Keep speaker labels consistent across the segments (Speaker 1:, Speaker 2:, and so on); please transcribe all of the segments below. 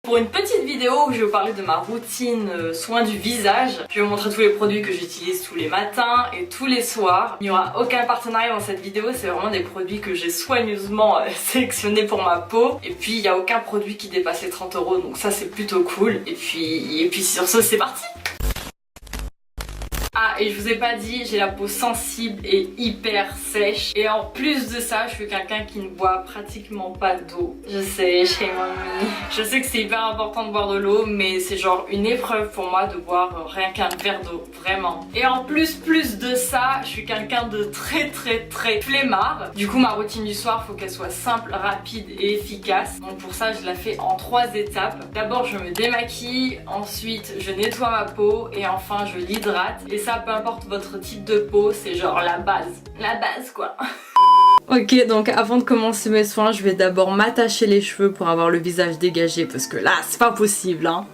Speaker 1: Pour une petite vidéo où je vais vous parler de ma routine soin du visage, je vais vous montrer tous les produits que j'utilise tous les matins et tous les soirs. Il n'y aura aucun partenariat dans cette vidéo, c'est vraiment des produits que j'ai soigneusement sélectionnés pour ma peau. Et puis il n'y a aucun produit qui dépasse les 30 €, donc ça c'est plutôt cool. Et puis sur ce, c'est parti! Ah, et je vous ai pas dit, j'ai la peau sensible et hyper sèche. Et en plus de ça, je suis quelqu'un qui ne boit pratiquement pas d'eau. Je sais, shame on me. Je sais que c'est hyper important de boire de l'eau, mais c'est genre une épreuve pour moi de boire rien qu'un verre d'eau, vraiment. Et en plus de ça, je suis quelqu'un de très flemmard. Du coup, ma routine du soir, faut qu'elle soit simple, rapide et efficace. Donc pour ça, je la fais en 3 étapes. D'abord, je me démaquille, ensuite, je nettoie ma peau et enfin, je l'hydrate. Et ça, peu importe votre type de peau, c'est genre la base quoi. Ok, donc avant de commencer mes soins, je vais d'abord m'attacher les cheveux pour avoir le visage dégagé parce que là, c'est pas possible hein.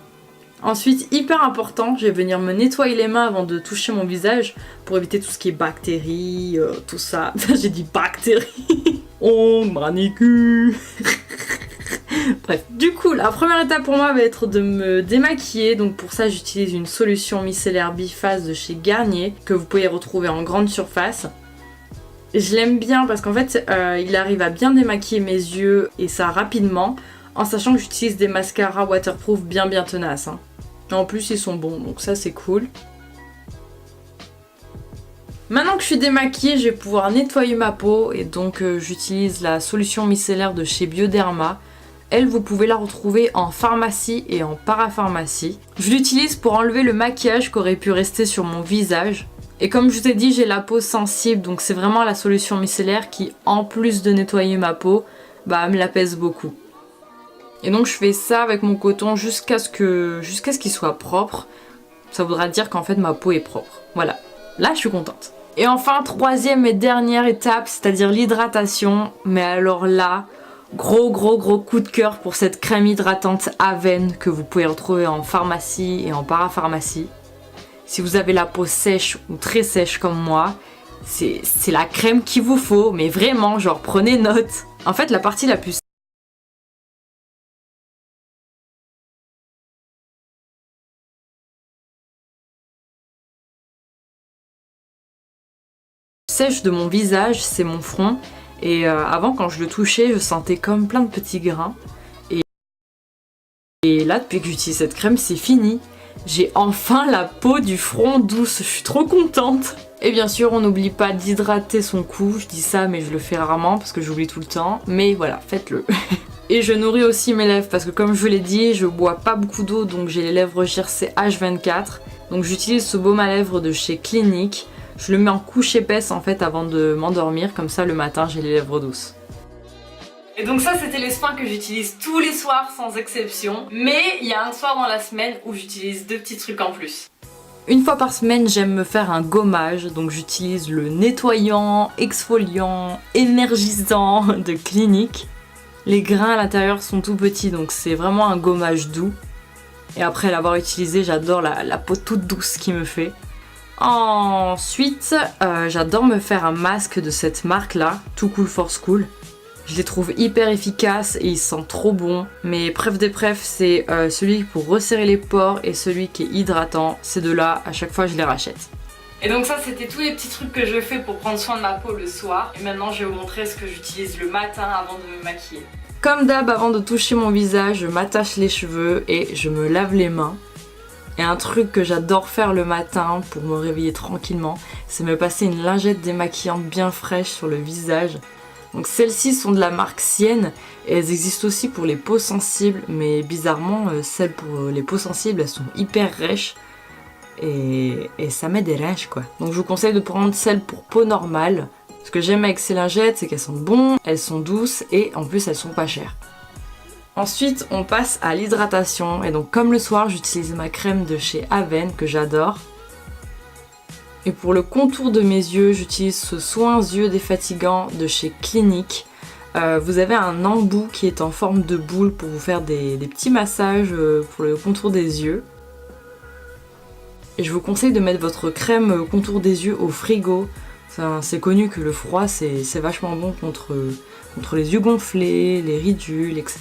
Speaker 1: Ensuite, hyper important, je vais venir me nettoyer les mains avant de toucher mon visage pour éviter tout ce qui est bactéries, tout ça. J'ai dit bactéries. Oh, manicure. Bref, du coup la première étape pour moi va être de me démaquiller. Donc pour ça j'utilise une solution micellaire biphase de chez Garnier que vous pouvez retrouver en grande surface. Je l'aime bien parce qu'en fait il arrive à bien démaquiller mes yeux et ça rapidement, en sachant que j'utilise des mascaras waterproof bien tenaces hein. En plus ils sont bons donc ça c'est cool. Maintenant que je suis démaquillée, je vais pouvoir nettoyer ma peau et donc j'utilise la solution micellaire de chez Bioderma. Elle, vous pouvez la retrouver en pharmacie et en parapharmacie. Je l'utilise pour enlever le maquillage qui aurait pu rester sur mon visage. Et comme je vous ai dit, j'ai la peau sensible, donc c'est vraiment la solution micellaire qui, en plus de nettoyer ma peau, me l'apaise beaucoup. Et donc je fais ça avec mon coton jusqu'à ce qu'il soit propre. Ça voudra dire qu'en fait ma peau est propre. Voilà, là je suis contente. Et enfin, troisième et dernière étape, c'est-à-dire l'hydratation. Mais alors là... Gros coup de cœur pour cette crème hydratante Aven que vous pouvez retrouver en pharmacie et en parapharmacie. Si vous avez la peau sèche ou très sèche comme moi, c'est la crème qu'il vous faut, mais vraiment, genre prenez note. En fait, la partie la plus sèche de mon visage, c'est mon front. Et avant, quand je le touchais, je sentais comme plein de petits grains. Et là, depuis que j'utilise cette crème, c'est fini. J'ai enfin la peau du front douce, je suis trop contente. Et bien sûr, on n'oublie pas d'hydrater son cou. Je dis ça, mais je le fais rarement parce que j'oublie tout le temps. Mais voilà, faites-le. Et je nourris aussi mes lèvres parce que comme je vous l'ai dit, je bois pas beaucoup d'eau, donc j'ai les lèvres gercées H24. Donc j'utilise ce baume à lèvres de chez Clinique. Je le mets en couche épaisse en fait avant de m'endormir, comme ça le matin j'ai les lèvres douces. Et donc ça c'était les soins que j'utilise tous les soirs sans exception. Mais il y a un soir dans la semaine où j'utilise 2 petits trucs en plus. Une fois par semaine j'aime me faire un gommage, donc j'utilise le nettoyant, exfoliant, énergisant de Clinique. Les grains à l'intérieur sont tout petits donc c'est vraiment un gommage doux. Et après l'avoir utilisé, j'adore la peau toute douce qu'il me fait. Ensuite, j'adore me faire un masque de cette marque là, Too Cool for School. Je les trouve hyper efficaces et ils sentent trop bon. Mais préf des préfs, c'est celui pour resserrer les pores et celui qui est hydratant. Ces deux-là, à chaque fois, je les rachète. Et donc ça, c'était tous les petits trucs que je fais pour prendre soin de ma peau le soir. Et maintenant, je vais vous montrer ce que j'utilise le matin avant de me maquiller. Comme d'hab, avant de toucher mon visage, je m'attache les cheveux et je me lave les mains. Et un truc que j'adore faire le matin pour me réveiller tranquillement, c'est me passer une lingette démaquillante bien fraîche sur le visage. Donc celles-ci sont de la marque Sienne et elles existent aussi pour les peaux sensibles, mais bizarrement celles pour les peaux sensibles elles sont hyper rêches et ça met des rinches quoi. Donc je vous conseille de prendre celles pour peau normale. Ce que j'aime avec ces lingettes c'est qu'elles sont bonnes, elles sont douces et en plus elles sont pas chères. Ensuite, on passe à l'hydratation. Et donc, comme le soir, j'utilise ma crème de chez Aven que j'adore. Et pour le contour de mes yeux, j'utilise ce soin yeux défatigant de chez Clinique. Vous avez un embout qui est en forme de boule pour vous faire des petits massages pour le contour des yeux. Et je vous conseille de mettre votre crème contour des yeux au frigo. C'est connu que le froid c'est vachement bon contre les yeux gonflés, les ridules, etc.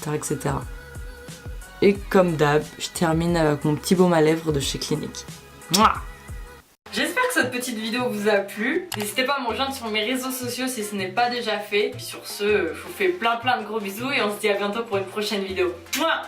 Speaker 1: Et comme d'hab, je termine avec mon petit baume à lèvres de chez Clinique. Mouah. J'espère que cette petite vidéo vous a plu. N'hésitez pas à me rejoindre sur mes réseaux sociaux si ce n'est pas déjà fait. Puis sur ce, je vous fais plein de gros bisous et on se dit à bientôt pour une prochaine vidéo. Mouah.